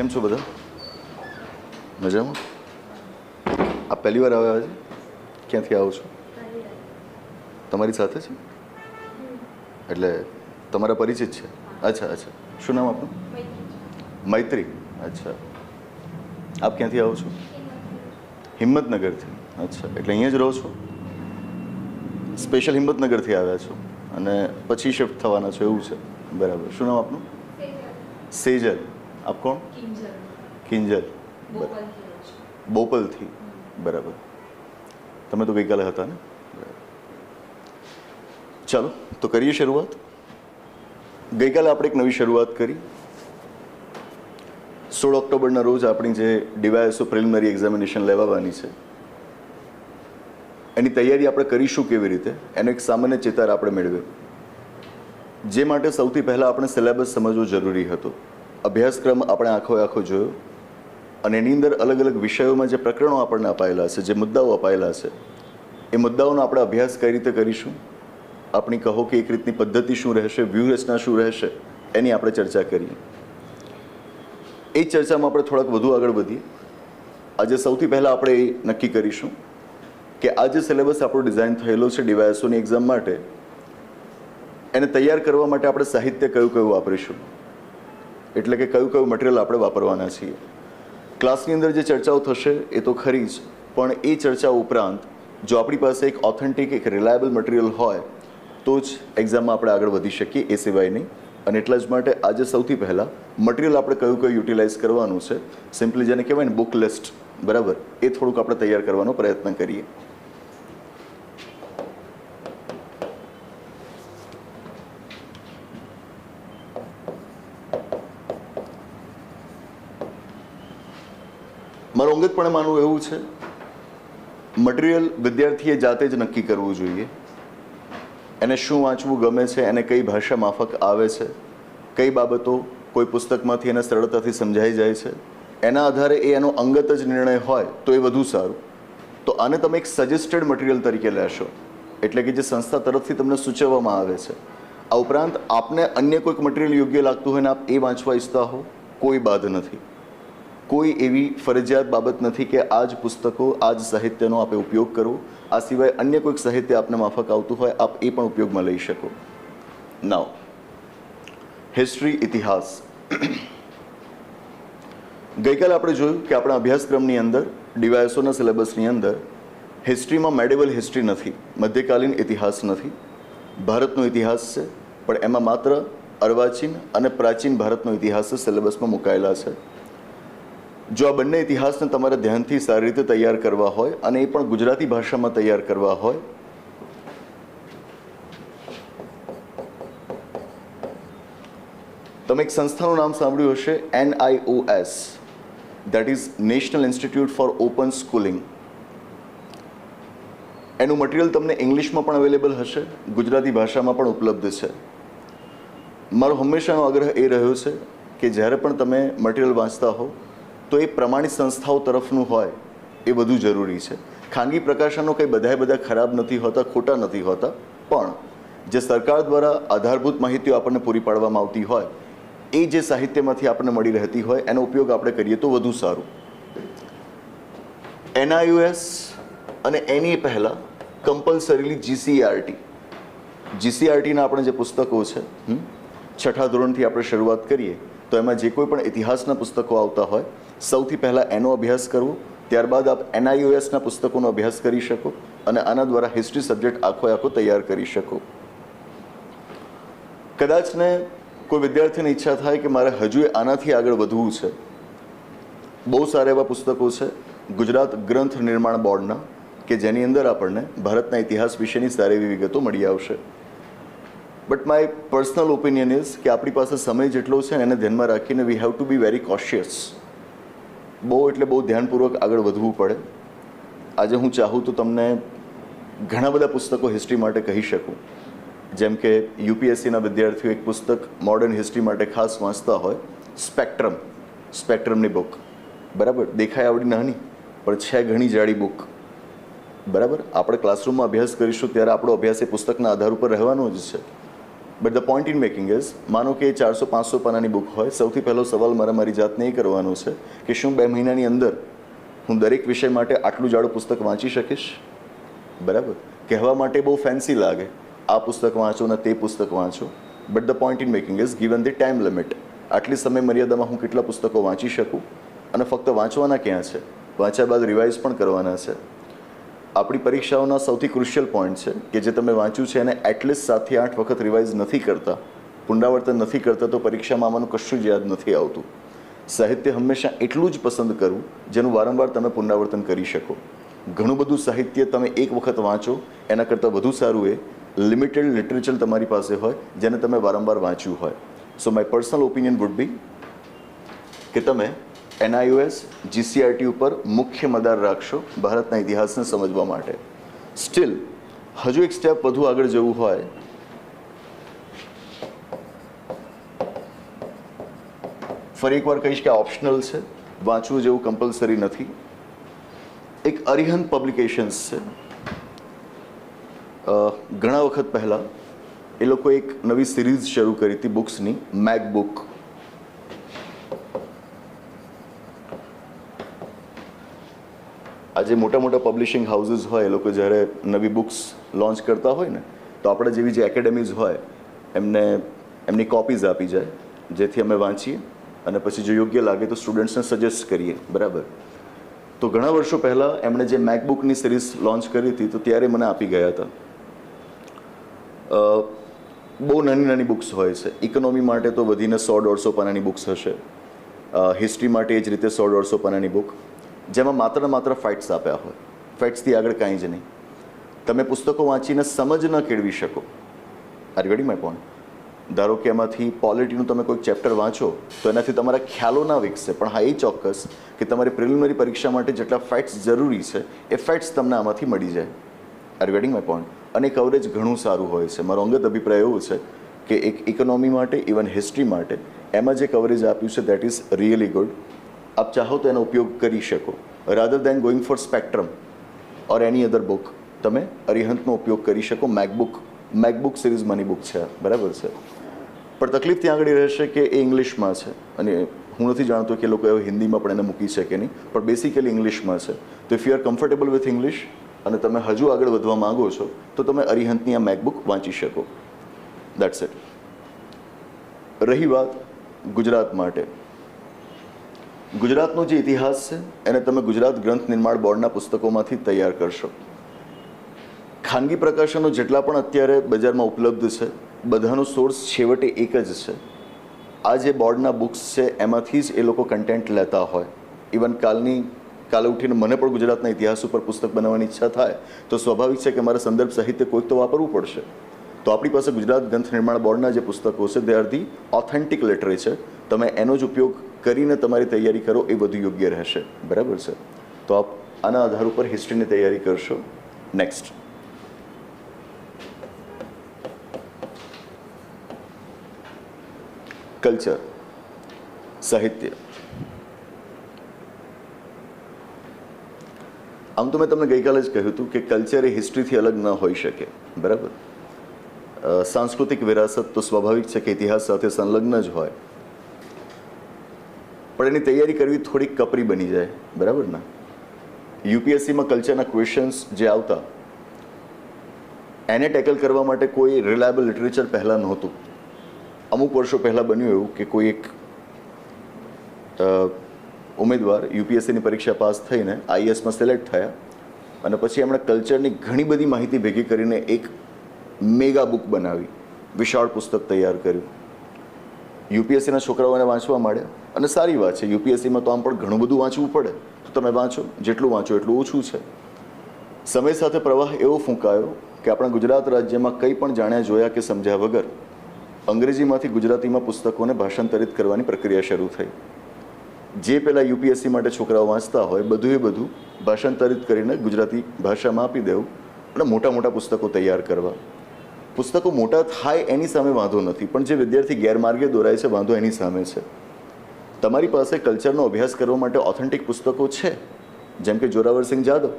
કેમ છો બધા? મજામાં? આપ પહેલી વાર આવ્યા છે? ક્યાંથી આવો છો? તમારી સાથે છે એટલે તમારા પરિચિત છે? અચ્છા અચ્છા. શું નામ આપનું? મૈત્રી. અચ્છા. આપ ક્યાંથી આવો છો? હિંમતનગરથી. અચ્છા, એટલે અહીંયા જ રહો છો? સ્પેશિયલ હિંમતનગરથી આવ્યા છો અને પછી શિફ્ટ થવાના છો એવું છે? બરાબર. શું નામ આપનું? સેજલ. આપ કોણ? કિંજલ. બોપલથી. બરાબર. તમે તો ગઈકાલે હતા ને? ચાલો તો કરીએ શરૂઆત. ગઈકાલે આપણે એક નવી શરૂઆત કરી. 16 ઓક્ટોબરના રોજ આપણી જે ડીવાયએસઓ પ્રિલિમિનરી એક્ઝામિનેશન લેવાની છે એની તૈયારી આપણે કરીશું કેવી રીતે એનો એક સામાન્ય ચિતાર આપણે મેળવ્યો. જે માટે સૌથી પહેલાં આપણે સિલેબસ સમજવો જરૂરી હતો. અભ્યાસક્રમ આપણે આખો જોયો અને એની અંદર અલગ અલગ વિષયોમાં જે પ્રકરણો આપણને અપાયેલા છે, જે મુદ્દાઓ અપાયેલા છે, એ મુદ્દાઓનો આપણે અભ્યાસ કઈ રીતે કરીશું, આપણી કહો કે એક રીતની પદ્ધતિ શું રહેશે, વ્યૂહરચના શું રહેશે, એની આપણે ચર્ચા કરીએ. એ ચર્ચામાં આપણે થોડાક વધુ આગળ વધીએ. આજે સૌથી પહેલાં આપણે એ નક્કી કરીશું કે આ જે સિલેબસ આપણો ડિઝાઇન થયેલો છે ડીવાયએસઓની એક્ઝામ માટે, એને તૈયાર કરવા માટે આપણે સાહિત્ય કયું વાપરીશું, એટલે કે કયું મટીરિયલ આપણે વાપરવાના છીએ. ક્લાસની અંદર જે ચર્ચાઓ થશે એ તો ખરી જ, પણ એ ચર્ચા ઉપરાંત જો આપણી પાસે એક ઓથેન્ટિક, એક રિલાયબલ મટીરિયલ હોય તો જ એક્ઝામમાં આપણે આગળ વધી શકીએ, એ સિવાય નહીં. અને એટલા જ માટે આજે સૌથી પહેલાં મટીરિયલ આપણે કયું યુટિલાઇઝ કરવાનું છે, સિમ્પલી જેને કહેવાય ને બુક લિસ્ટ, બરાબર, એ થોડુંક આપણે તૈયાર કરવાનો પ્રયત્ન કરીએ. મારું અંગતપણે માનવું એવું છે, મટીરિયલ વિદ્યાર્થીએ જાતે જ નક્કી કરવું જોઈએ. એને શું વાંચવું ગમે છે, એને કઈ ભાષા માફક આવે છે, કઈ બાબતો કોઈ પુસ્તકમાંથી એને સરળતાથી સમજાઈ જાય છે, એના આધારે એ એનો અંગત જ નિર્ણય હોય તો એ વધુ સારું. તો આને તમે એક સજેસ્ટેડ મટીરિયલ તરીકે લેશો, એટલે કે જે સંસ્થા તરફથી તમને સૂચવવામાં આવે છે. આ ઉપરાંત આપને અન્ય કોઈક મટીરિયલ યોગ્ય લાગતું હોય ને આપ એ વાંચવા ઈચ્છતા હો, કોઈ બાદ નથી. કોઈ એવી ફરજિયાત બાબત નથી કે આ જ પુસ્તકો, આ જ સાહિત્યનો આપે ઉપયોગ કરવો. આ સિવાય અન્ય કોઈક સાહિત્ય આપને માફક આવતું હોય આપ એ પણ ઉપયોગમાં લઈ શકો. નાવ હિસ્ટ્રી, ઇતિહાસ. ગઈકાલે આપણે જોયું કે આપણા અભ્યાસક્રમની અંદર, ડીવાયએસઓના સિલેબસની અંદર હિસ્ટ્રીમાં મેડિવલ હિસ્ટ્રી નથી, મધ્યકાલીન ઇતિહાસ નથી. ભારતનો ઇતિહાસ છે, પણ એમાં માત્ર અર્વાચીન અને પ્રાચીન ભારતનો ઇતિહાસ સિલેબસમાં મુકાયેલા છે. જો આ બંને ઇતિહાસને તમારે ધ્યાનથી સારી રીતે તૈયાર કરવા હોય અને એ પણ ગુજરાતી ભાષામાં તૈયાર કરવા હોય, તમે એક સંસ્થાનું નામ સાંભળ્યું હશે, NIOS, that is National Institute for Open Schooling. એનું મટીરિયલ તમને ઇંગ્લિશમાં પણ અવેલેબલ હશે, ગુજરાતી ભાષામાં પણ ઉપલબ્ધ છે. મારો હંમેશાનો આગ્રહ એ રહ્યો છે કે જ્યારે પણ તમે મટીરિયલ વાંચતા હો તો એ પ્રમાણિત સંસ્થાઓ તરફનું હોય એ વધુ જરૂરી છે. ખાનગી પ્રકાશનો કંઈ બધા ખરાબ નથી હોતા, ખોટા નથી હોતા, પણ જે સરકાર દ્વારા આધારભૂત માહિતીઓ આપણને પૂરી પાડવામાં આવતી હોય એ જે સાહિત્યમાંથી આપણને મળી રહેતી હોય એનો ઉપયોગ આપણે કરીએ તો વધુ સારું. NIOS અને એની પહેલાં કમ્પલસરીલી GCERTના આપણે જે પુસ્તકો છે, 6ઠા ધોરણથી આપણે શરૂઆત કરીએ તો એમાં જે કોઈ પણ ઇતિહાસના પુસ્તકો આવતા હોય સૌથી પહેલાં એનો અભ્યાસ કરવો, ત્યારબાદ આપ NIOSના પુસ્તકોનો અભ્યાસ કરી શકો અને આના દ્વારા હિસ્ટ્રી સબ્જેક્ટ આખો તૈયાર કરી શકો. કદાચ ને કોઈ વિદ્યાર્થીની ઈચ્છા થાય કે મારે હજુ આનાથી આગળ વધવું છે, બહુ સારા એવા પુસ્તકો છે ગુજરાત ગ્રંથ નિર્માણ બોર્ડના કે જેની અંદર આપણને ભારતના ઇતિહાસ વિશેની સારી એવી વિગતો મળી આવશે. But my personal opinion is કે આપણી પાસે સમય જેટલો છે એને ધ્યાનમાં રાખીને we have to be very cautious. બહુ ધ્યાનપૂર્વક આગળ વધવું પડે. આજે હું ચાહું તો તમને ઘણા બધા પુસ્તકો હિસ્ટ્રી માટે કહી શકું, જેમ કે UPSCના વિદ્યાર્થીઓ એક પુસ્તક મોડર્ન હિસ્ટ્રી માટે ખાસ વાંચતા હોય, સ્પેક્ટ્રમની બુક, બરાબર, દેખાય આવડી નાની પણ છે ઘણી જાડી બુક, બરાબર. આપણે ક્લાસરૂમમાં અભ્યાસ કરીશું ત્યારે આપણો અભ્યાસ એ પુસ્તકના આધાર ઉપર રહેવાનો જ છે. But the point in making is, માનો કે 400-500 પાનાની બુક હોય, સૌથી પહેલો સવાલ મારી જાતને એ કરવાનો છે કે શું 2 મહિનાની અંદર હું દરેક વિષય માટે આટલું જાડું પુસ્તક વાંચી શકીશ? બરાબર. કહેવા માટે બહુ ફેન્સી લાગે, આ પુસ્તક વાંચો ને તે પુસ્તક વાંચો, but the point in making is given the time limit, આટલી સમય મર્યાદામાં હું કેટલા પુસ્તકો વાંચી શકું, અને ફક્ત વાંચવાના ક્યાં છે, વાંચ્યા બાદ રિવાઇઝ પણ કરવાના છે. આપણી પરીક્ષાઓના સૌથી ક્રુશિયલ પોઈન્ટ છે કે જે તમે વાંચ્યું છે એને એટલીસ્ટ 7 થી 8 વખત રિવાઇઝ નથી કરતા, પુનરાવર્તન નથી કરતા, તો પરીક્ષામાં આમાંનું કશું જ યાદ નથી આવતું. સાહિત્ય હંમેશા એટલું જ પસંદ કરવું જેનું વારંવાર તમે પુનરાવર્તન કરી શકો. ઘણું બધું સાહિત્ય તમે એક વખત વાંચો એના કરતાં વધુ સારું એ લિમિટેડ લિટરેચર તમારી પાસે હોય જેને તમે વારંવાર વાંચ્યું હોય. સો my personal opinion would be કે તમે NIOS GCRT ઉપર મુખ્ય મદાર રાખશો ભારતના ઇતિહાસને સમજવા માટે. સ્ટીલ હજુ એક સ્ટેપ વધુ આગળ જવું હોય ફરી એકવાર કહીશ કે ઓપ્શનલ છે, વાંચવું જેવું કમ્પલસરી નથી. એક અરિહંત પબ્લિકેશન્સ છે, ઘણા વખત પહેલાં એ લોકો એક નવી સિરીઝ શરૂ કરી હતી બુક્સની, મેક બુક. આજે મોટા મોટા પબ્લિશિંગ હાઉસીસ હોય એ લોકો જ્યારે નવી બુક્સ લોન્ચ કરતા હોય ને, તો આપણે જેવી જે એકેડેમીઝ હોય એમને એમની કોપીઝ આપી જાય, જેથી અમે વાંચીએ અને પછી જો યોગ્ય લાગે તો સ્ટુડન્ટ્સને સજેસ્ટ કરીએ. બરાબર. તો ઘણા વર્ષો પહેલાં એમણે જે મેકબુકની સિરીઝ લોન્ચ કરી હતી તો ત્યારે મને આપી ગયા હતા. બહુ નાની નાની બુક્સ હોય છે. ઇકોનોમી માટે તો વધીને 100-150 પાનાની બુક્સ હશે, હિસ્ટ્રી માટે એ જ રીતે 100-150 પાનાની બુક, જેમાં માત્ર ને માત્ર ફેક્ટ્સ આપ્યા હોય, ફેક્ટ્સથી આગળ કાંઈ જ નહીં. તમે પુસ્તકો વાંચીને સમજ ન કેળવી શકો. R you getting my point? ધારો કે એમાંથી પોલિટીનું તમે કોઈક ચેપ્ટર વાંચો તો એનાથી તમારા ખ્યાલો ના વિકસે, પણ હા એ ચોક્કસ કે તમારી પ્રિલિમિનરી પરીક્ષા માટે જેટલા ફેક્ટ્સ જરૂરી છે એ ફેક્ટ્સ તમને આમાંથી મળી જાય. R you getting my point? અને કવરેજ ઘણું સારું હોય છે. મારો અંગત અભિપ્રાય એવો છે કે એક ઇકોનોમી માટે, ઇવન હિસ્ટ્રી માટે એમાં જે કવરેજ આપ્યું છે દેટ ઇઝ રિયલી ગુડ. આપ ચાહો તો એનો ઉપયોગ કરી શકો. Rather then going for spectrum or any other book, તમે અરિહંતનો ઉપયોગ કરી શકો. મેકબુક સિરીઝમાંની બુક છે. બરાબર છે. પણ તકલીફ ત્યાં આગળ રહેશે કે એ ઇંગ્લિશમાં છે, અને હું નથી જાણતો કે લોકો હવે હિન્દીમાં પણ એને મૂકી છે કે નહીં, પણ બેસિકલી ઇંગ્લિશમાં છે. તો if you are comfortable with English અને તમે હજુ આગળ વધવા માંગો છો તો તમે અરિહંતની આ મેકબુક વાંચી શકો. That's it. રહી વાત ગુજરાત માટે, ગુજરાતનો જે ઇતિહાસ છે એને તમે ગુજરાત ગ્રંથ નિર્માણ બોર્ડના પુસ્તકોમાંથી તૈયાર કરશો. ખાનગી પ્રકાશનો જેટલા પણ અત્યારે બજારમાં ઉપલબ્ધ છે બધાનો સોર્સ છેવટે એક જ છે. આ જે બોર્ડના બુક્સ છે એમાંથી જ એ લોકો કન્ટેન્ટ લેતા હોય. ઇવન કાલે ઉઠીને મને પણ ગુજરાતના ઇતિહાસ ઉપર પુસ્તક બનાવવાની ઈચ્છા થાય તો સ્વાભાવિક છે કે મારે સંદર્ભ સાહિત્ય કોઈક તો વાપરવું પડશે. તો આપણી પાસે ગુજરાત ગ્રંથ નિર્માણ બોર્ડના જે પુસ્તકો છે they are the authentic literature. તમે એનો જ ઉપયોગ કરીને તમારી તૈયારી કરો એ વધુ યોગ્ય રહેશે. બરાબર છે. તો આપ આના આધાર ઉપર હિસ્ટ્રીની તૈયારી કરશો. નેક્સ્ટ, કલ્ચર, સાહિત્ય. આમ તો મેં તમને ગઈકાલે જ કહ્યું હતું કે કલ્ચર એ હિસ્ટ્રીથી અલગ ન હોઈ શકે. બરાબર. સાંસ્કૃતિક વિરાસત તો સ્વાભાવિક છે કે ઇતિહાસ સાથે સંલગ્ન જ હોય, પણ એની તૈયારી કરવી થોડીક કપરી બની જાય. બરાબર ને? યુપીએસસીમાં કલ્ચરના ક્વેશ્ચન્સ જે આવતા એને ટેકલ કરવા માટે કોઈ રિલાયબલ લિટરેચર પહેલાં નહોતું. અમુક વર્ષો પહેલાં બન્યું એવું કે કોઈ એક ઉમેદવાર યુપીએસસીની પરીક્ષા પાસ થઈને આઈએએસમાં સિલેક્ટ થયા અને પછી એમણે કલ્ચરની ઘણી બધી માહિતી ભેગી કરીને એક મેગા બુક બનાવી, વિશાળ પુસ્તક તૈયાર કર્યું. યુપીએસસીના છોકરાઓને વાંચવા માંડ્યા, અને સારી વાત છે. યુપીએસસીમાં તો આમ પણ ઘણું બધું વાંચવું પડે, તો તમે વાંચો, જેટલું વાંચો એટલું ઓછું છે. સમય સાથે પ્રવાહ એવો ફૂંકાયો કે આપણા ગુજરાત રાજ્યમાં કંઈ પણ જાણ્યા જોયા કે સમજ્યા વગર અંગ્રેજીમાંથી ગુજરાતીમાં પુસ્તકોને ભાષાંતરિત કરવાની પ્રક્રિયા શરૂ થઈ. જે પહેલાં યુપીએસસી માટે છોકરાઓ વાંચતા હોય બધું ભાષાંતરિત કરીને ગુજરાતી ભાષામાં આપી દેવું અને મોટા મોટા પુસ્તકો તૈયાર કરવા. પુસ્તકો મોટા થાય એની સામે વાંધો નથી, પણ જે વિદ્યાર્થી ગેરમાર્ગે દોરાય છે વાંધો એની સામે છે. તમારી પાસે કલ્ચરનો અભ્યાસ કરવા માટે ઓથેન્ટિક પુસ્તકો છે, જેમ કે જોરાવરસિંહ જાદવ.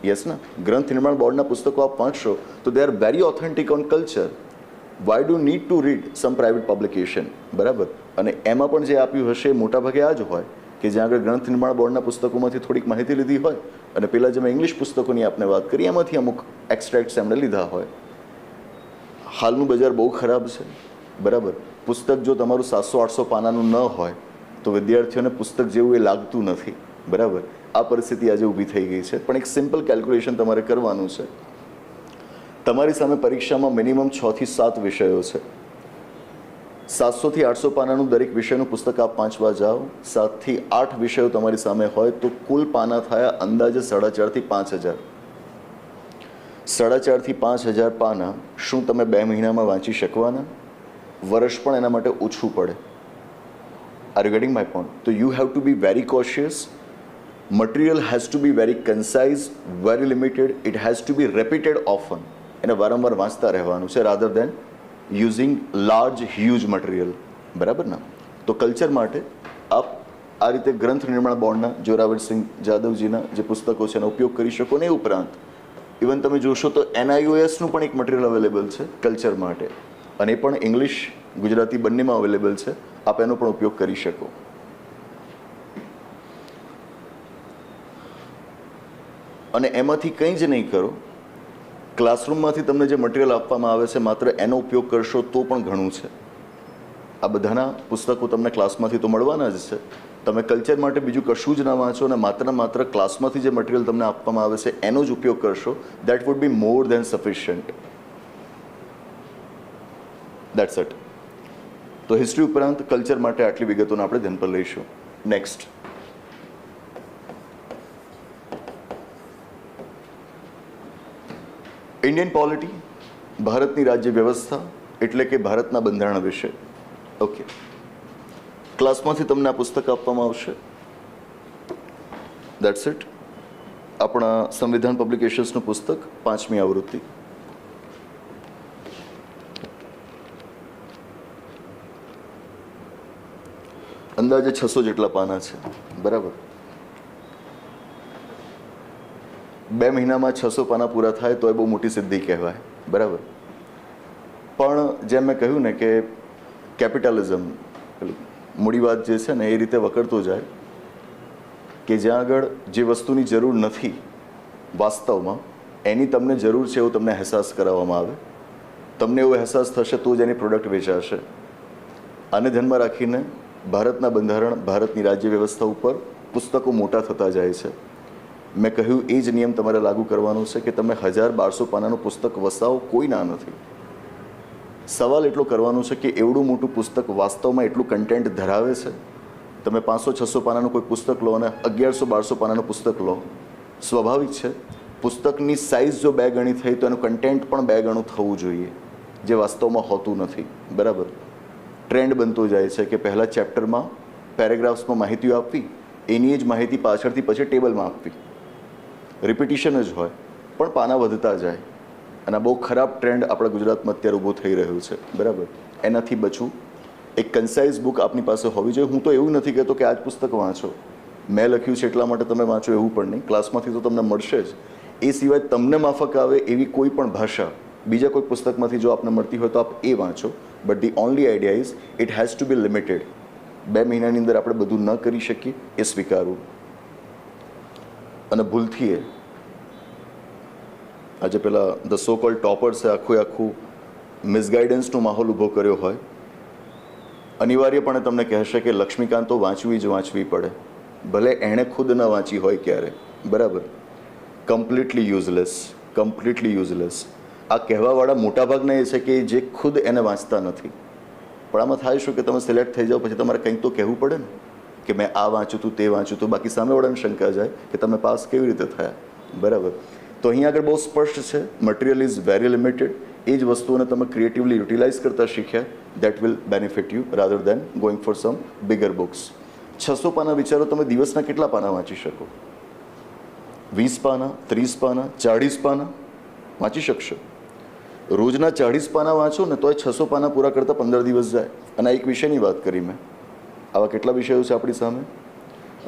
યસ ના? ગ્રંથ નિર્માણ બોર્ડના પુસ્તકો આપ વાંચશો તો they are very authentic on culture. Why do need to read some private publication, બરાબર? અને એમાં પણ જે આપ્યું હશે એ મોટાભાગે આ જ હોય કે જ્યાં આગળ ગ્રંથ નિર્માણ બોર્ડના પુસ્તકોમાંથી થોડીક માહિતી લીધી હોય અને પેલા જે મેં ઇંગ્લિશ પુસ્તકોની આપણે વાત કરી એમાંથી અમુક એક્સ્ટ્રેક્ટ્સ એમણે લીધા હોય. હાલનું બજાર બહુ ખરાબ છે, બરાબર? પુસ્તક જો તમારું 700-800 પાનાનું ન હોય તો વિદ્યાર્થીઓને પુસ્તક જેવું એ લાગતું નથી, બરાબર? આ પરિસ્થિતિ આજે ઊભી થઈ ગઈ છે. પણ એક સિમ્પલ કેલ્ક્યુલેશન તમારે કરવાનું છે. તમારી સામે પરીક્ષામાં મિનિમમ 6 થી 7 વિષયો છે. 700 થી 800 પાનાનું દરેક વિષયનું પુસ્તક આપ વાંચવા જાઓ, 7 થી 8 વિષયો તમારી સામે હોય તો કુલ પાના થયા અંદાજે 4.5 થી 5,000. 4.5 થી 5,000 પાના શું તમે 2 મહિનામાં વાંચી શકવાના? વર્ષ પણ એના માટે ઓછું પડે. Are you getting my point? તો you have to be very cautious. Material has to be very concise, very limited. It has to be repeated often. એને વારંવાર વાંચતા રહેવાનું છે rather than using large huge material, બરાબર ને? તો culture માટે આપ આ રીતે ગ્રંથ નિર્માણ બોર્ડના જોરાવરસિંહ જાદવજીના જે પુસ્તકો છે એનો ઉપયોગ કરી શકો. ને એ ઉપરાંત ઇવન તમે જોશો તો NIOSનું પણ એક મટીરિયલ અવેલેબલ છે કલ્ચર માટે, અને એ પણ ઇંગ્લિશ ગુજરાતી બંનેમાં અવેલેબલ છે. આપ એનો પણ ઉપયોગ કરી શકો. અને એમાંથી કંઈ જ નહીં કરો, ક્લાસરૂમમાંથી તમને જે મટીરિયલ આપવામાં આવે છે માત્ર એનો ઉપયોગ કરશો તો પણ ઘણું છે. આ બધાના પુસ્તકો તમને ક્લાસમાંથી તો મળવાના જ છે. તમે કલ્ચર માટે બીજું કશું જ ના વાંચો અને માત્ર ક્લાસમાંથી જે મટીરિયલ તમને આપવામાં આવે છે એનો જ ઉપયોગ કરશો, that would be more than sufficient. That's it. તો હિસ્ટ્રી ઉપરાંત કલ્ચર માટે આટલી વિગતોને આપણે ધ્યાન પર લઈશું. નેક્સ્ટ, ઇન્ડિયન પોલિટી, ભારતની રાજ્ય વ્યવસ્થા એટલે કે ભારતના બંધારણ વિશે. ઓકે, ક્લાસમાંથી તમને આ પુસ્તક આપવામાં આવશે. That's it. આપણા સંવિધાન પબ્લિકેશન્સનું પુસ્તક, 5મી આવૃત્તિ. અંદાજે 600 જેટલા પાના છે, બરાબર? 2 મહિનામાં 600 પાના પૂરા થાય તો એ બહુ મોટી સિદ્ધિ કહેવાય, બરાબર? પણ જેમ મેં કહ્યું ને કે કેપિટલિઝમ, મૂડીવાદ જે છે ને એ રીતે વકરતો જાય કે જ્યાં આગળ જે વસ્તુની જરૂર નથી વાસ્તવમાં એની તમને જરૂર છે એવું તમને અહેસાસ કરાવવામાં આવે. તમને એવો અહેસાસ થશે તો જ એની પ્રોડક્ટ વેચાશે. આને ધ્યાનમાં રાખીને ભારતના બંધારણ, ભારતની રાજ્ય વ્યવસ્થા ઉપર પુસ્તકો મોટા થતા જાય છે. મેં કહ્યું એ જ નિયમ તમારે લાગુ કરવાનો છે કે તમે 1000-1200 પાનાનું પુસ્તક વસાવો, કોઈ ના નથી. સવાલ એટલો કરવાનો છે કે એવડું મોટું પુસ્તક વાસ્તવમાં એટલું કન્ટેન્ટ ધરાવે છે? તમે 500-600 પાનાનું કોઈ પુસ્તક લો અને 1100-1200 પાનાનું પુસ્તક લો, સ્વાભાવિક છે પુસ્તકની સાઇઝ જો 2 ગણી થઈ તો એનું કન્ટેન્ટ પણ 2 ગણું થવું જોઈએ, જે વાસ્તવમાં હોતું નથી, બરાબર? ટ્રેન્ડ બનતો જાય છે કે પહેલાં ચેપ્ટરમાં પેરેગ્રાફ્સમાં માહિતીઓ આપવી, એની જ માહિતી પાછળથી પછી ટેબલમાં આપવી, રિપિટિશન જ હોય પણ પાના વધતા જાય. અને આ બહુ ખરાબ ટ્રેન્ડ આપણા ગુજરાતમાં અત્યારે ઊભો થઈ રહ્યો છે, બરાબર? એનાથી બચવું, એક કન્સાઇઝ બુક આપની પાસે હોવી જોઈએ. હું તો એવું નથી કહેતો કે આ જ પુસ્તક વાંચો, મેં લખ્યું છે એટલા માટે તમે વાંચો, એવું પણ નહીં. ક્લાસમાંથી તો તમને મળશે જ. એ સિવાય તમને માફક આવે એવી કોઈ પણ ભાષા બીજા કોઈ પુસ્તકમાંથી જો આપને મળતી હોય તો આપ એ વાંચો. But the only idea is it has to be limited. 2 મહિનાની અંદર આપણે બધું ન કરી શકીએ એ સ્વીકારવું. અને ભૂલથી આજે પેલા ધ સો કોલ્ડ ટોપર્સે આખું મિસગાઈડન્સનો માહોલ ઊભો કર્યો હોય, અનિવાર્યપણે તમને કહેશે કે લક્ષ્મીકાંત તો વાંચવી જ વાંચવી પડે, ભલે એણે ખુદ ન વાંચી હોય ક્યારે, બરાબર? Completely useless, completely useless. આ કહેવાવાળા મોટાભાગના એ છે કે જે ખુદ એને વાંચતા નથી. પણ આમાં થાય શું કે તમે સિલેક્ટ થઈ જાઓ પછી તમારે કંઈક તો કહેવું પડે ને કે મેં આ વાંચ્યું હતું, તે વાંચ્યું હતું. બાકી સામેવાળાને શંકા જાય કે તમે પાસ કેવી રીતે થયા, બરાબર? તો અહીંયા આગળ બહુ સ્પષ્ટ છે, મટીરિયલ ઇઝ વેરી લિમિટેડ. એ જ વસ્તુઓને તમે ક્રિએટિવલી યુટિલાઇઝ કરતા શીખ્યા, that will benefit you rather then going for some bigger books. 600 પાના વિચારો, તમે દિવસના કેટલા પાના વાંચી શકો? 20 પાના, 30 પાના, 40 પાના વાંચી શકશો? રોજના 40 પાના વાંચો ને તો એ 600 પાના પૂરા કરતાં 15 દિવસ જાય. અને આ એક વિષયની વાત કરી મેં. આવા કેટલા વિષયો છે આપણી સામે?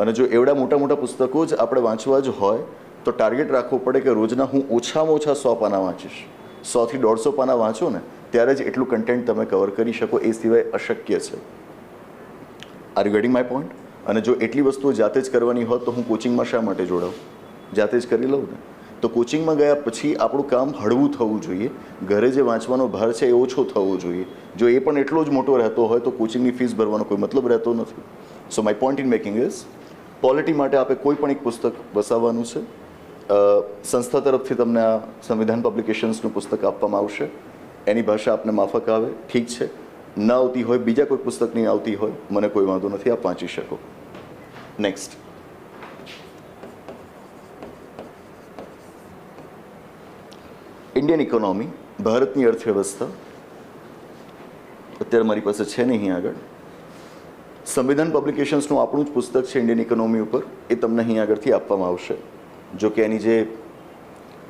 અને જો એવડા મોટા મોટા પુસ્તકો જ આપણે વાંચવા જ હોય તો ટાર્ગેટ રાખવો પડે કે રોજના હું ઓછામાં ઓછા 100 પાના વાંચીશ. 100 થી 150 પાના વાંચો ને ત્યારે જ એટલું કન્ટેન્ટ તમે કવર કરી શકો, એ સિવાય અશક્ય છે. R you getting my point? અને જો એટલી વસ્તુઓ જાતે જ કરવાની હોત તો હું કોચિંગમાં શા માટે જોડાઉં? જાતે જ કરી લઉં ને. તો કોચિંગમાં ગયા પછી આપણું કામ હળવું થવું જોઈએ, ઘરે જે વાંચવાનો ભાર છે એ ઓછો થવો જોઈએ. જો એ પણ એટલો જ મોટો રહેતો હોય તો કોચિંગની ફીસ ભરવાનો કોઈ મતલબ રહેતો નથી. સો my point in making is, polity માટે આપણે કોઈ પણ એક પુસ્તક વસાવવાનું છે. સંસ્થા તરફથી તમને આ સંવિધાન પબ્લિકેશન્સનું પુસ્તક આપવામાં આવશે. એની ભાષા આપને માફક આવે, ઠીક છે. ન આવતી હોય, બીજા કોઈ પુસ્તકની આવતી હોય, મને કોઈ વાંધો નથી, આપ વાંચી શકો. નેક્સ્ટ, ઇન્ડિયન ઇકોનોમી, ભારતની અર્થવ્યવસ્થા. અત્યારે મારી પાસે છે નહીં આગળ. સંવિધાન પબ્લિકેશન્સનું આપણું જ પુસ્તક છે ઇન્ડિયન ઇકોનોમી ઉપર, એ તમને અહીં આગળથી આપવામાં આવશે. જો કે એની જે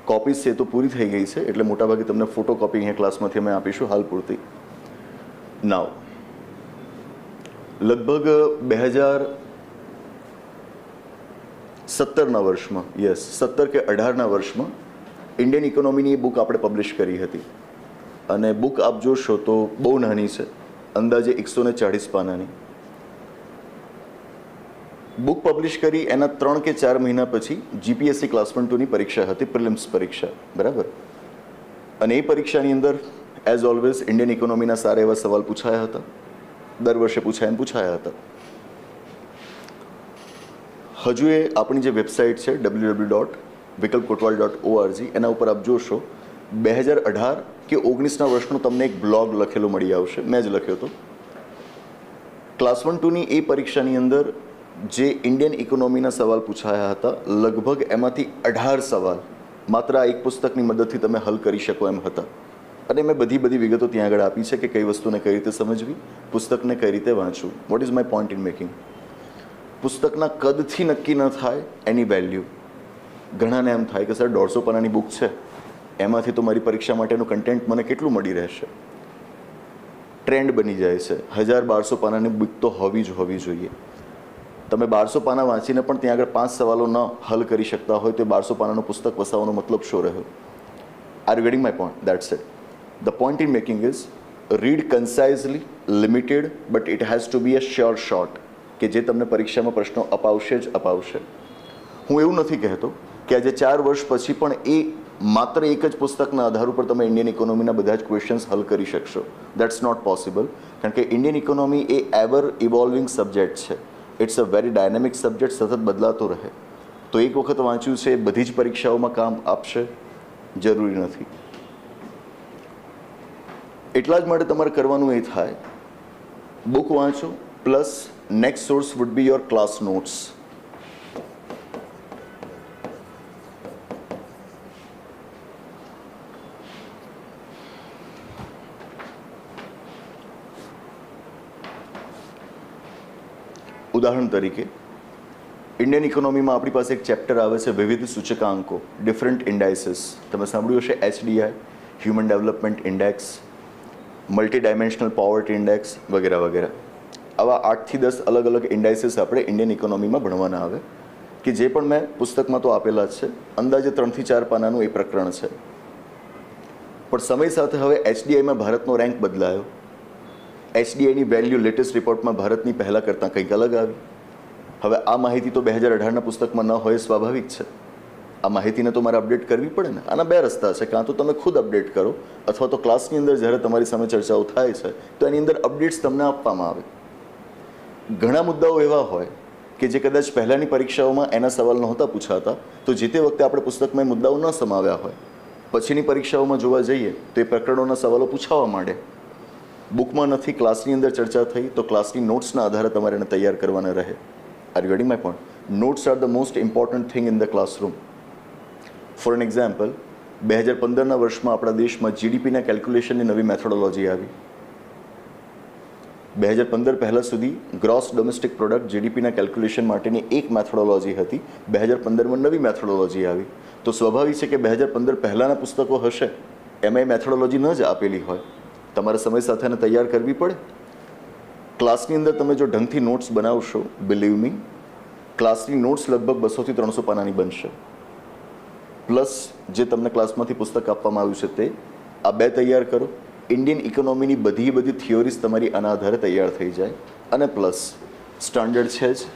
કોપીઝ છે એ તો પૂરી થઈ ગઈ છે, એટલે મોટાભાગે તમને ફોટો કોપી અહીંયા ક્લાસમાંથી અમે આપીશું હાલ પૂરતી. નાવ લગભગ 2017ના વર્ષમાં, 17 કે 18ના વર્ષમાં ઇન્ડિયન ઇકોનોમીની બુક આપણે પબ્લિશ કરી હતી. અને બુક આપ જોશો તો બહુ નાની છે, અંદાજે 140 પાનાની. બુક પબ્લિશ કરી એના 3 કે 4 મહિના પછી જીપીએસસી ક્લાસ 1-2ની પરીક્ષા હતી, પ્રિલિમ્સ પરીક્ષા, બરાબર. અને એ પરીક્ષાની અંદર એઝ ઓલવેઝ ઇન્ડિયન ઇકોનોમીના સારા એવા સવાલ પૂછાયા હતા. દર વર્ષે પૂછાયા હતા. હજુ એ આપણી જે વેબસાઇટ છે www.vikalpkotwal.org, એના ઉપર આપ જોશો 2018 કે 19ના વર્ષનો તમને એક બ્લોગ લખેલો મળી આવશે, મેં જ લખ્યો હતો. ક્લાસ 1-2ની એ પરીક્ષાની અંદર જે ઇન્ડિયન ઇકોનોમીના સવાલ પૂછાયા હતા, લગભગ એમાંથી 18 સવાલ માત્ર આ એક પુસ્તકની મદદથી તમે હલ કરી શકો એમ હતા. અને મેં બધી વિગતો ત્યાં આગળ આપી છે કે કઈ વસ્તુને કઈ રીતે સમજવી, પુસ્તકને કઈ રીતે વાંચવું. What is my point in making? પુસ્તકના કદથી નક્કી ન થાય એની વેલ્યુ. ઘણાને એમ થાય કે સર 150 પાનાની બુક છે, એમાંથી તો મારી પરીક્ષા માટેનું કન્ટેન્ટ મને કેટલું મળી રહેશે? ટ્રેન્ડ બની જાય છે, 1000-1200 પાનાની બુક તો હોવી જ હોવી જોઈએ. તમે 1200 પાના વાંચીને પણ ત્યાં આગળ 5 સવાલો ન હલ કરી શકતા હોય તો 1200 પાનાનું પુસ્તક વસાવવાનો મતલબ શું રહ્યો? Are you getting my point? That's it. The point in making is, read concisely, limited, but it has to be a sure shot, કે જે તમને પરીક્ષામાં પ્રશ્નો અપાવશે જ અપાવશે. હું એવું નથી કહેતો કે આજે 4 વર્ષ પછી પણ એ માત્ર એક જ પુસ્તકના આધાર ઉપર તમે ઇન્ડિયન ઇકોનોમીના બધા જ ક્વેશ્ચન્સ હલ કરી શકશો. દેટ્સ નોટ પોસિબલ, કારણ કે ઇન્ડિયન ઇકોનોમી એ એવર ઇવોલ્વિંગ સબ્જેક્ટ છે. It's a very dynamic subject, સતત બદલાતો રહે. તો એક વખત વાંચ્યું છે બધી જ પરીક્ષાઓમાં કામ આપશે? જરૂરી નથી. એટલા જ માટે તમારે કરવાનું એ થાય, બુક વાંચો, plus next source would be your class notes. ઉદાહરણ તરીકે ઇન્ડિયન ઇકોનોમીમાં આપણી પાસે એક ચેપ્ટર આવે છે વિવિધ સૂચકાંકો, ડિફરન્ટ ઇન્ડાઇસીસ. તમે સાંભળ્યું હશે HDI, human development index, multi dimensional poverty index વગેરે વગેરે. આવા 8 થી 10 અલગ અલગ ઇન્ડાઇસીસ આપણે ઇન્ડિયન ઇકોનોમીમાં ભણવાના આવે, કે જે પણ મેં પુસ્તકમાં તો આપેલા જ છે. અંદાજે 3 થી 4 પાનાનું એ પ્રકરણ છે. પણ સમય સાથે હવે HDIમાં ભારતનો રેન્ક બદલાયો. HDIની વેલ્યુ લેટેસ્ટ રિપોર્ટમાં ભારતની પહેલાં કરતાં કંઈક અલગ આવી. હવે આ માહિતી તો 2018ના પુસ્તકમાં ન હોય, સ્વાભાવિક છે. આ માહિતીને તો મારે અપડેટ કરવી પડે ને. આના 2 રસ્તા છે, કાં તો તમે ખુદ અપડેટ કરો, અથવા તો ક્લાસની અંદર જ્યારે તમારી સામે ચર્ચાઓ થાય છે તો એની અંદર અપડેટ્સ તમને આપવામાં આવે. ઘણા મુદ્દાઓ એવા હોય કે જે કદાચ પહેલાંની પરીક્ષાઓમાં એના સવાલ નહોતા પૂછાતા, તો જે તે વખતે આપણે પુસ્તકમાં એ મુદ્દાઓ ન સમાવ્યા હોય, પછીની પરીક્ષાઓમાં જોવા જઈએ તો એ પ્રકરણોના સવાલો પૂછાવા માંડે. બુકમાં નથી, ક્લાસની અંદર ચર્ચા થઈ તો ક્લાસની નોટ્સના આધારે તમારે એને તૈયાર કરવાના રહે. Are you getting my point? Notes are the most important thing in the classroom. For an example, 2015ના વર્ષમાં આપણા દેશમાં જીડીપીના કેલ્ક્યુલેશનની નવી મેથોડોલોજી આવી. 2015 પહેલાં સુધી ગ્રોસ ડોમેસ્ટિક પ્રોડક્ટ જીડીપીના કેલ્ક્યુલેશન માટેની એક મેથોડોલોજી હતી. 2015માં નવી મેથોડોલોજી આવી. તો સ્વાભાવિક છે કે 2015 પહેલાંના પુસ્તકો હશે એમાં એ મેથોડોલોજી ન જ આપેલી હોય. તમારે સમય સાથે એને તૈયાર કરવી પડે. ક્લાસની અંદર તમે જો ઢંગથી નોટ્સ બનાવશો, બિલીવ મી, ક્લાસની નોટ્સ લગભગ 200 થી 300 પાનાની બનશે. પ્લસ જે તમને ક્લાસમાંથી પુસ્તક આપવામાં આવ્યું છે તે, આ 2 તૈયાર કરો. ઇન્ડિયન ઇકોનોમીની બધી થિયોરીઝ તમારી આના આધારે તૈયાર થઈ જાય. અને પ્લસ સ્ટાન્ડર્ડ છે જ,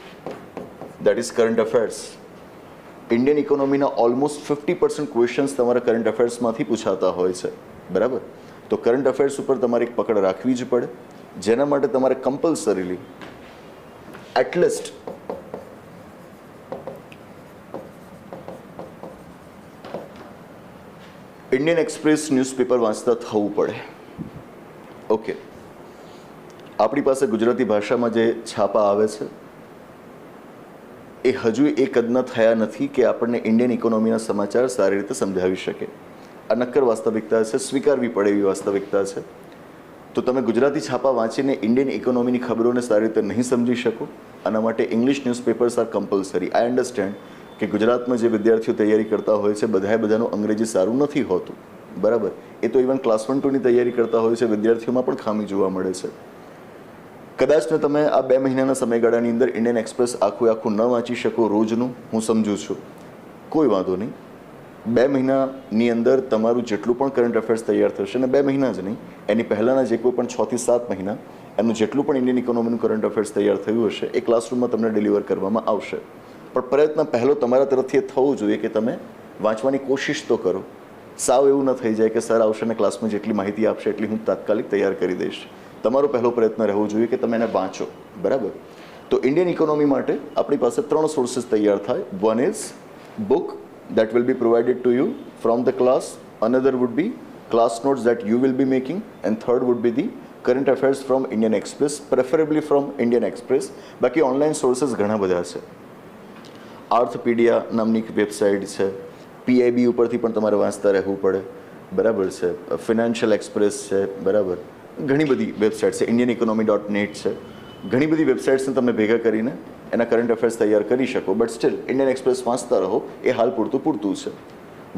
that is current affairs. Indian ઇકોનોમીના ઓલમોસ્ટ 50% ક્વેશ્ચન્સ તમારા કરંટ અફેર્સમાંથી પૂછાતા હોય છે, બરાબર? તો કરંટ અફેર્સ ઉપર તમારે એક પકડ રાખવી જ પડે, જેના માટે તમારે કમ્પલસરીલી એટલીસ્ટ ઇન્ડિયન એક્સપ્રેસ ન્યૂઝપેપર વાંચતા થવું પડે. ઓકે, આપણી પાસે ગુજરાતી ભાષામાં જે છાપા આવે છે એ હજુ એ કદના થયા નથી કે આપણને ઇન્ડિયન ઇકોનોમીના સમાચાર સારી રીતે સમજાવી શકે. આ નક્કર વાસ્તવિકતા છે, સ્વીકારવી પડે એવી વાસ્તવિકતા છે. તો તમે ગુજરાતી છાપા વાંચીને ઇન્ડિયન ઇકોનોમીની ખબરોને સારી રીતે નહીં સમજી શકો. આના માટે English newspapers are compulsory. I understand કે ગુજરાતમાં જે વિદ્યાર્થીઓ તૈયારી કરતા હોય છે બધાનું અંગ્રેજી સારું નથી હોતું, બરાબર? એ તો ઇવન ક્લાસ 1 2ની તૈયારી કરતા હોય છે વિદ્યાર્થીઓમાં પણ ખામી જોવા મળે છે. કદાચ તમે આ 2 મહિનાના સમયગાળાની અંદર ઇન્ડિયન એક્સપ્રેસ આખું ન વાંચી શકો રોજનું, હું સમજુ છું, કોઈ વાંધો નહીં. 2 મહિનાની અંદર તમારું જેટલું પણ કરંટ અફેર્સ તૈયાર થશે, અને 2 મહિના જ નહીં, એની પહેલાંના જે કોઈ પણ 6 થી 7 મહિના એનું જેટલું પણ ઇન્ડિયન ઇકોનોમીનું કરંટ અફેર્સ તૈયાર થયું હશે એ ક્લાસરૂમમાં તમને ડિલિવર કરવામાં આવશે. પણ પ્રયત્ન પહેલો તમારા તરફથી એ થવો જોઈએ કે તમે વાંચવાની કોશિશ તો કરો. સાવ એવું ન થઈ જાય કે સર આવશે ને ક્લાસમાં જેટલી માહિતી આપશે એટલી હું તાત્કાલિક તૈયાર કરી દઈશ. તમારો પહેલો પ્રયત્ન રહેવો જોઈએ કે તમે એને વાંચો, બરાબર? તો ઇન્ડિયન ઇકોનોમી માટે આપણી પાસે 3 સોર્સિસ તૈયાર થાય. One is book that will be provided to you from the class, another would be class notes that you will be making, and third would be the current affairs from Indian Express, preferably from Indian Express. બાકી online સોર્सेस ઘણા બધા છે. આર્થપીડિયા નામની website છે, PIB ઉપરથી પણ તમારે વાંચતા રહેવું પડે, બરાબર છે? ફિનાન્શિયલ એક્સપ્રેસ છે, બરાબર? ઘણી બધી વેબસાઇટ છે, indianeconomy.net છે. ઘણી બધી વેબસાઇટ્સને તમે ભેગા કરીને એના કરંટ અફેર્સ તૈયાર કરી શકો. બટ સ્ટીલ ઇન્ડિયન એક્સપ્રેસ વાંચતા રહો, એ હાલ પૂરતું છે.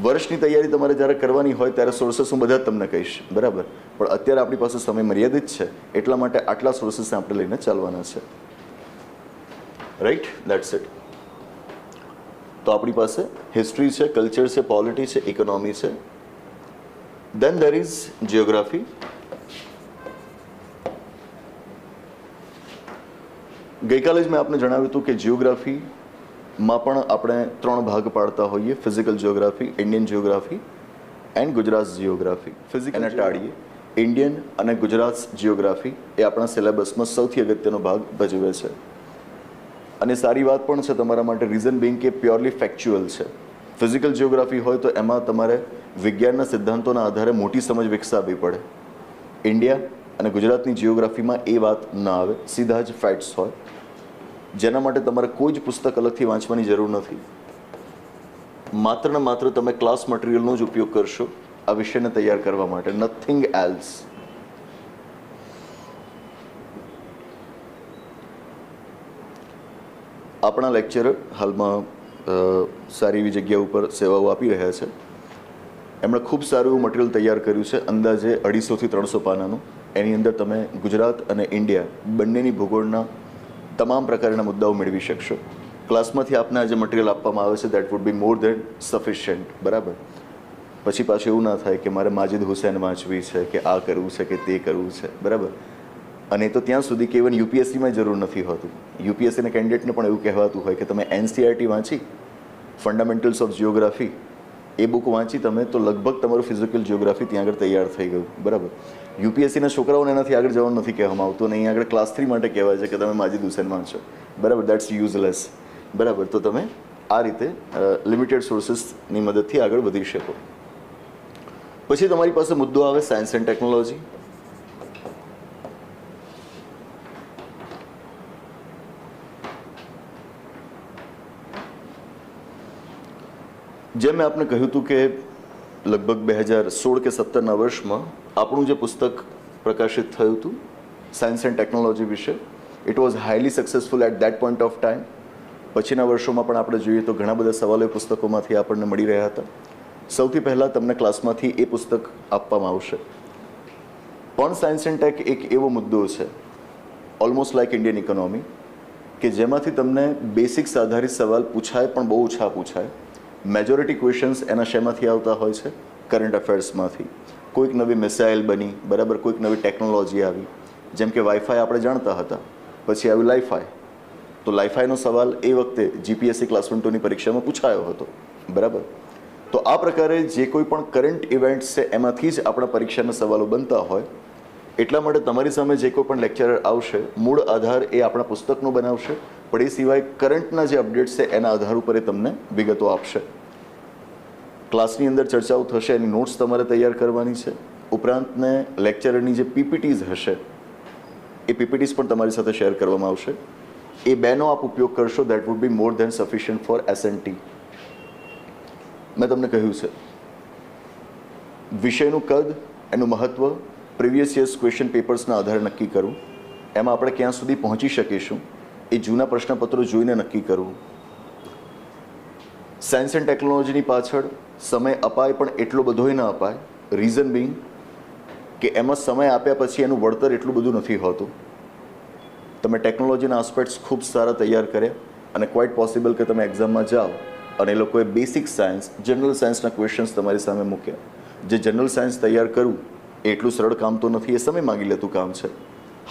વર્ષની તૈયારી તમારે જ્યારે કરવાની હોય ત્યારે સોર્सेस હું બધા જ તમને કહીશ, બરાબર? પણ અત્યારે આપણી પાસે સમય મર્યાદિત છે, એટલા માટે આટલા સોર્सेस આપણે લઈને ચાલવાના છે. Right, that's it. તો આપણી પાસે હિસ્ટ્રી છે, કલ્ચર છે, પોલિટી છે, ઇકોનોમી છે. દેન દેર ઇઝ જિયોગ્રાફી. ગઈકાલે જ મેં આપને જણાવ્યું હતું કે જિયોગ્રાફીમાં પણ આપણે 3 ભાગ પાડતા હોઈએ: physical geography, Indian geography and Gujarat geography. Physical ટાળીએ, ઇન્ડિયન અને ગુજરાત જિયોગ્રાફી એ આપણા સિલેબસમાં સૌથી અગત્યનો ભાગ ભજવે છે. અને સારી વાત પણ છે તમારા માટે, રીઝન બિંગ કે પ્યોરલી ફેક્ચ્યુઅલ છે. ફિઝિકલ જિયોગ્રાફી હોય તો એમાં તમારે વિજ્ઞાનના સિદ્ધાંતોના આધારે મોટી સમજ વિકસાવવી પડે. ઇન્ડિયા અને ગુજરાતની જિયોગ્રાફીમાં એ વાત ન આવે, સીધા જ ફેક્ટ્સ હોય, જેના માટે તમારે કોઈ જ પુસ્તક અલગથી વાંચવાની જરૂર નથી. માત્ર ને માત્ર તમે ક્લાસ મટીરિયલનો જ ઉપયોગ કરશો આ વિષયને તૈયાર કરવા માટે, નથિંગ એલ્સ. આપણા લેક્ચરર હાલમાં સારી એવી જગ્યા ઉપર સેવાઓ આપી રહ્યા છે. એમણે ખૂબ સારું એવું મટીરિયલ તૈયાર કર્યું છે, અંદાજે 250 થી 300 પાનાનું. એની અંદર તમે ગુજરાત અને ઇન્ડિયા બંનેની ભૂગોળના તમામ પ્રકારના મુદ્દાઓ મેળવી શકશો. ક્લાસમાંથી આપને આ જે મટીરિયલ આપવામાં આવે છે that would be more than sufficient, બરાબર? પછી પાછું એવું ના થાય કે મારે માજિદ હુસૈન વાંચવી છે, કે આ કરવું છે, કે તે કરવું છે, બરાબર? અને તો ત્યાં સુધી કે ઇવન યુપીએસસીમાં જરૂર નથી હોતું. યુપીએસસીના કેન્ડિડેટને પણ એવું કહેવાતું હોય કે તમે NCERT વાંચી, fundamentals of geography A book વાંચી તમે તો લગભગ તમારું ફિઝિકલ જિયોગ્રાફી ત્યાં આગળ તૈયાર થઈ ગયું, બરાબર? યુપીએસસીના છોકરાઓને એનાથી આગળ જવાનું નથી કહેવામાં આવતું, અને અહીંયા આગળ ક્લાસ 3 માટે કહેવાય છે કે તમે માજિદ હુસૈન વાંચો, બરાબર? દેટ્સ યુઝલેસ, બરાબર? તો તમે આ રીતે લિમિટેડ સોર્સિસની મદદથી આગળ વધી શકો. પછી તમારી પાસે મુદ્દો આવે સાયન્સ એન્ડ ટેકનોલોજી. જેમ મેં આપને કહ્યું હતું કે લગભગ 2016 કે 17ના વર્ષમાં આપણું જે પુસ્તક પ્રકાશિત થયું હતું સાયન્સ એન્ડ ટેકનોલોજી વિશે, it was highly successful at that point of time. પછીના વર્ષોમાં પણ આપણે જોઈએ તો ઘણા બધા સવાલો એ પુસ્તકોમાંથી આપણને મળી રહ્યા હતા. સૌથી પહેલાં તમને ક્લાસમાંથી એ પુસ્તક આપવામાં આવશે. પણ સાયન્સ એન્ડ ટેક એક એવો મુદ્દો છે, ઓલમોસ્ટ લાઇક ઇન્ડિયન ઇકોનોમી, કે જેમાંથી તમને બેસિક્સ આધારિત સવાલ પૂછાય પણ બહુ ઓછા પૂછાય. મેજોરિટી ક્વેશ્ચન્સ એના શેમાંથી આવતા હોય છે? કરંટ અફેર્સમાંથી. કોઈક નવી મિસાઇલ બની, બરાબર, કોઈક નવી ટેકનોલોજી આવી, જેમ કે વાઈફાઈ આપણે જાણતા હતા, પછી આવ્યું લાઈફાઈ. તો લાઈફાઈનો સવાલ એ વખતે જીપીએસસી ક્લાસ 1 2ની પરીક્ષામાં પૂછાયો હતો, બરાબર. તો આ પ્રકારે જે કોઈ પણ કરંટ ઇવેન્ટ્સ છે એમાંથી જ આપણા પરીક્ષાના સવાલો બનતા હોય. એટલા માટે તમારી સામે જે કોઈ પણ લેક્ચરર આવશે, મૂળ આધાર એ આપણા પુસ્તકનો બનાવશે, પણ એ સિવાય કરંટના જે અપડેટ્સ છે એના આધાર ઉપર એ તમને વિગતો આપશે. ક્લાસની અંદર ચર્ચાઓ થશે, એની નોટ્સ તમારે તૈયાર કરવાની છે. ઉપરાંતને લેક્ચરની જે પીપીટીઝ હશે એ પીપીટીઝ પણ તમારી સાથે શેર કરવામાં આવશે. એ બેનો આપ ઉપયોગ કરશો, that would be more than sufficient for SNT. મેં તમને કહ્યું છે, વિષયનું કદ, એનું મહત્ત્વ પ્રીવિયસ યર્સ ક્વેશ્ચન પેપર્સના આધારે નક્કી કરવું. એમાં આપણે ક્યાં સુધી પહોંચી શકીશું એ જૂના પ્રશ્નપત્રો જોઈને નક્કી કરવું. સાયન્સ એન્ડ ટેકનોલોજીની પાછળ સમય અપાય, પણ એટલો બધોય ન અપાય. રીઝન બિંગ કે એમાં સમય આપ્યા પછી એનું વળતર એટલું બધું નથી હોતું. તમે ટેકનોલોજીના આસ્પેક્ટ્સ ખૂબ સારા તૈયાર કર્યા અને ક્વાઇટ પોસિબલ કે તમે એક્ઝામમાં જાઓ અને એ લોકોએ બેસિક સાયન્સ, જનરલ સાયન્સના ક્વેશ્ચન્સ તમારી સામે મૂક્યા. જે જનરલ સાયન્સ તૈયાર કરવું એ એટલું સરળ કામ તો નથી, એ સમય માગી લેતું કામ છે.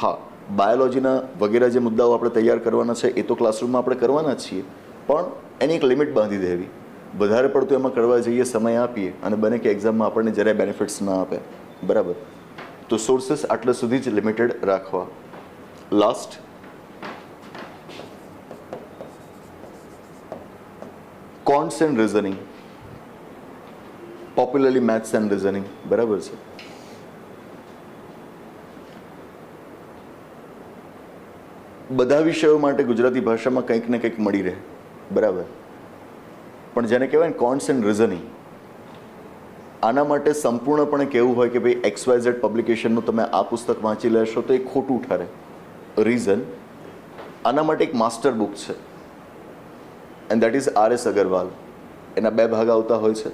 હા, બાયોલોજીના વગેરે જે મુદ્દાઓ આપણે તૈયાર કરવાના છે એ તો ક્લાસરૂમમાં આપણે કરવાના જ છીએ, પણ એની એક લિમિટ બાંધી દેવી. વધારે પડતું એમાં કરવા જઈએ, સમય આપીએ અને બને કે એક્ઝામમાં આપણને જરાય બેનિફિટ્સ ના આપે, બરાબર. તો સોર્सेस આટલા સુધી જ લિમિટેડ રાખવા. Last, quants and reasoning, popularly maths and reasoning, બરાબર છે. બધા વિષયો માટે ગુજરાતી ભાષામાં કંઈક ને કંઈક મળી રહે, બરાબર. પણ જેને કહેવાય ને કોન્ટ્સ એન્ડ રિઝનિંગ, આના માટે સંપૂર્ણપણે કહેવું હોય કે ભાઈ XYZ પબ્લિકેશનનું તમે આ પુસ્તક વાંચી લેશો તો એ ખોટું ઠરે. રીઝન, આના માટે એક માસ્ટર બુક છે and that is RS Agarwal. એના બે ભાગ આવતા હોય છે,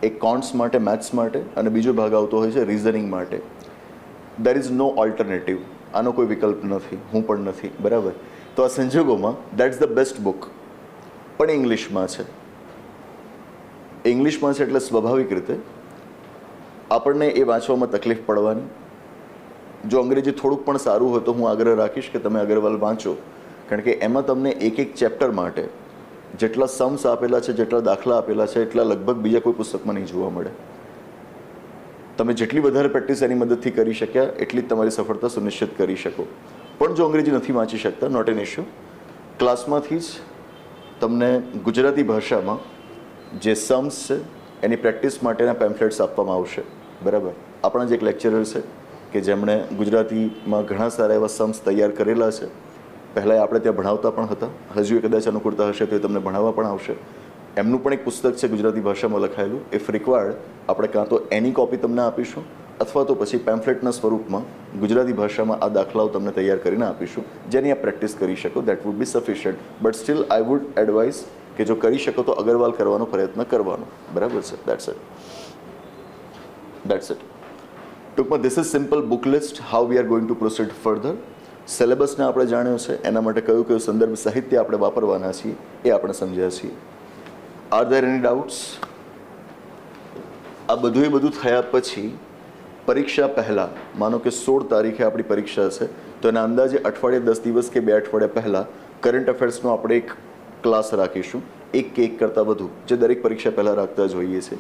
એક કોન્ટ્સ માટે, મેથ્સ માટે, અને બીજો ભાગ આવતો હોય છે રિઝનિંગ માટે. દેર ઇઝ નો ઓલ્ટરનેટિવ, આનો કોઈ વિકલ્પ નથી, હું પણ નથી, બરાબર. તો આ સંજોગોમાં દેટ્સ ધ બેસ્ટ બુક, પણ ઇંગ્લિશમાં છે. ઇંગ્લિશમાં છે એટલે સ્વાભાવિક રીતે આપણને એ વાંચવામાં તકલીફ પડવાની. જો અંગ્રેજી થોડુંક પણ સારું હોય તો હું આગ્રહ રાખીશ કે તમે અગરવાલ વાંચો, કારણ કે એમાં તમને એક એક ચેપ્ટર માટે જેટલા सम्स આપેલા છે, જેટલા દાખલા આપેલા છે, એટલા લગભગ બીજા કોઈ પુસ્તકમાં નહીં જોવા મળે. તમે જેટલી વધારે પ્રેક્ટિસ એની મદદથી કરી શક્યા એટલી જ તમારી સફળતા સુનિશ્ચિત કરી શકો. પણ જો અંગ્રેજી નથી વાંચી શકતા, નોટ એન ઇશ્યુ, ક્લાસમાંથી જ તમને ગુજરાતી ભાષામાં જે सम्स છે એની પ્રેક્ટિસ માટેના પેમ્ફલેટ્સ આપવામાં આવશે, બરાબર. આપણા જ એક લેક્ચરર છે કે જેમણે ગુજરાતીમાં ઘણા સારા એવા सम्स તૈયાર કરેલા છે. પહેલાં આપણે ત્યાં ભણાવતા પણ હતા, હજુ એ કદાચ અનુકૂળતા હશે તો એ તમને ભણાવવા પણ આવશે. એમનું પણ એક પુસ્તક છે ગુજરાતી ભાષામાં લખાયેલું. ઇફ રિક્વાયર્ડ આપણે કાં તો એની કોપી તમને આપીશું અથવા તો પછી પેમ્ફલેટના સ્વરૂપમાં ગુજરાતી ભાષામાં આ દાખલાઓ તમને તૈયાર કરીને આપીશું, જેની આપ પ્રેક્ટિસ કરી શકો. That would be sufficient. But still I would advise કે જો કરી શકો તો અગરવાલ કરવાનો પ્રયત્ન કરવાનો, બરાબર છે. That's it. ટૂંકમાં this is simple book list, how we are going to proceed further. સિલેબસને આપણે જાણ્યો છે, એના માટે કયું કયું સંદર્ભ સાહિત્ય આપણે વાપરવાના છીએ એ આપણે સમજ્યા છીએ. Are there any doubts? આ બધું થયા પછી પરીક્ષા પહેલાં, માનો કે 16 તારીખે આપણી પરીક્ષા છે, તો એના અંદાજે અઠવાડિયે 10 દિવસ કે 2 અઠવાડિયા પહેલાં કરંટ અફેર્સનો આપણે એક ક્લાસ રાખીશું, એક કે એક કરતાં વધુ, જે દરેક પરીક્ષા પહેલાં રાખતા જોઈએ છે,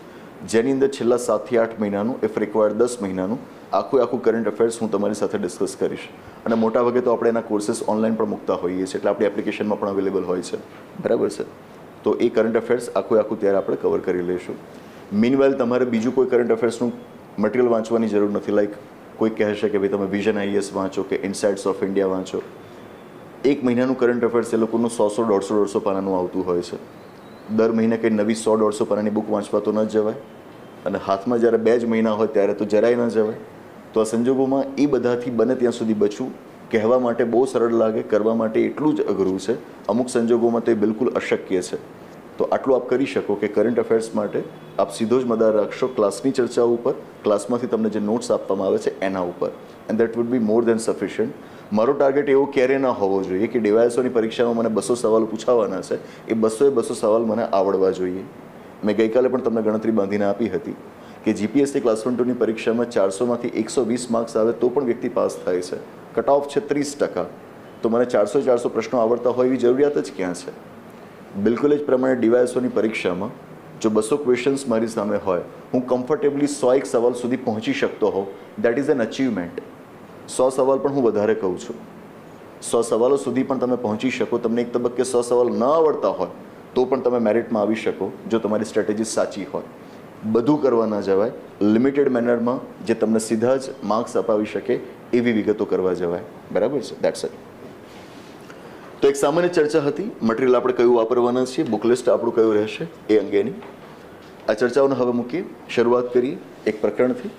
જેની અંદર છેલ્લા 7 થી 8 મહિનાનું, ઇફ રિક્વાયર્ડ 10 મહિનાનું આખું કરંટ અફેર્સ હું તમારી સાથે ડિસ્કસ કરીશ. અને મોટાભાગે તો આપણે એના કોર્सेस ઓનલાઈન પણ મૂકતા હોઈએ છીએ, એટલે આપણી એપ્લિકેશનમાં પણ અવેલેબલ હોય છે, બરાબર છે. તો એ કરંટ અફેર્સ આખું ત્યારે આપણે કવર કરી લઈશું. મીનવાઇલ તમારે બીજું કોઈ કરંટ અફેર્સનું મટીરિયલ વાંચવાની જરૂર નથી. લાઈક કોઈ કહેશે કે ભાઈ તમે વિઝન IAS વાંચો કે ઇનસાઇટ્સ ઓફ ઇન્ડિયા વાંચો. એક મહિનાનું કરંટ અફેર્સ એ લોકોનું 100-150 પાનાનું આવતું હોય છે. દર મહિને કંઈ નવી 100-150 પાનાની બુક વાંચવા તો ન જવાય, અને હાથમાં જ્યારે 2 જ મહિના હોય ત્યારે તો જરાય ન જવાય. તો આ સંજોગોમાં એ બધાથી બને ત્યાં સુધી બચવું. કહેવા માટે બહુ સરળ લાગે, કરવા માટે એટલું જ અઘરું છે. અમુક સંજોગોમાં તો એ બિલકુલ અશક્ય છે. તો આટલું આપ કરી શકો કે કરંટ અફેર્સ માટે આપ સીધો જ મદાર રાખશો ક્લાસની ચર્ચાઓ ઉપર, ક્લાસમાંથી તમને જે નોટ્સ આપવામાં આવે છે એના ઉપર, and that would be more than sufficient. મારો ટાર્ગેટ એવો ક્યારેય ના હોવો જોઈએ કે ડીવાયએસઓની પરીક્ષામાં મને 200 સવાલ પૂછાવાના છે, એ 200 સવાલ મને આવડવા જોઈએ. મેં ગઈકાલે પણ તમને ગણતરી બાંધીને આપી હતી કે જીપીએસસી ક્લાસ 1-2ની પરીક્ષામાં 400માંથી 120 માર્ક્સ આવે તો પણ વ્યક્તિ પાસ થાય છે. કટ ઓફ છે 30%. તો મને 400 પ્રશ્નો આવડતા હોય એવી જરૂરિયાત જ ક્યાં છે? બિલકુલ જ પ્રમાણે ડીવાયએસઓની પરીક્ષામાં જો 200 ક્વેશ્ચન્સ મારી સામે હોય, હું કમ્ફર્ટેબલી 101 સવાલ સુધી પહોંચી શકતો હોઉં, દેટ ઇઝ એન અચીવમેન્ટ. 100 સવાલ પણ હું વધારે કહું છું. 100 સવાલો સુધી પણ તમે પહોંચી શકો, તમને એક તબક્કે 100 સવાલ ન આવડતા હોય તો પણ તમે મેરિટમાં આવી શકો જો તમારી સ્ટ્રેટેજી સાચી હોય. બધું કરવા ના જવાય, લિમિટેડ મેનરમાં જે તમને સીધા જ માર્ક્સ અપાવી શકે એવી વિગતો કરવા જવાય. બરાબર છે? That's it. તો એક સામાન્ય ચર્ચા હતી, મટીરિયલ આપણે કયું વાપરવાના છીએ, બુક લિસ્ટ આપણું કયું રહેશે એ અંગેની. આ ચર્ચાઓને હવે મૂકીએ, શરૂઆત કરીએ એક પ્રકરણથી.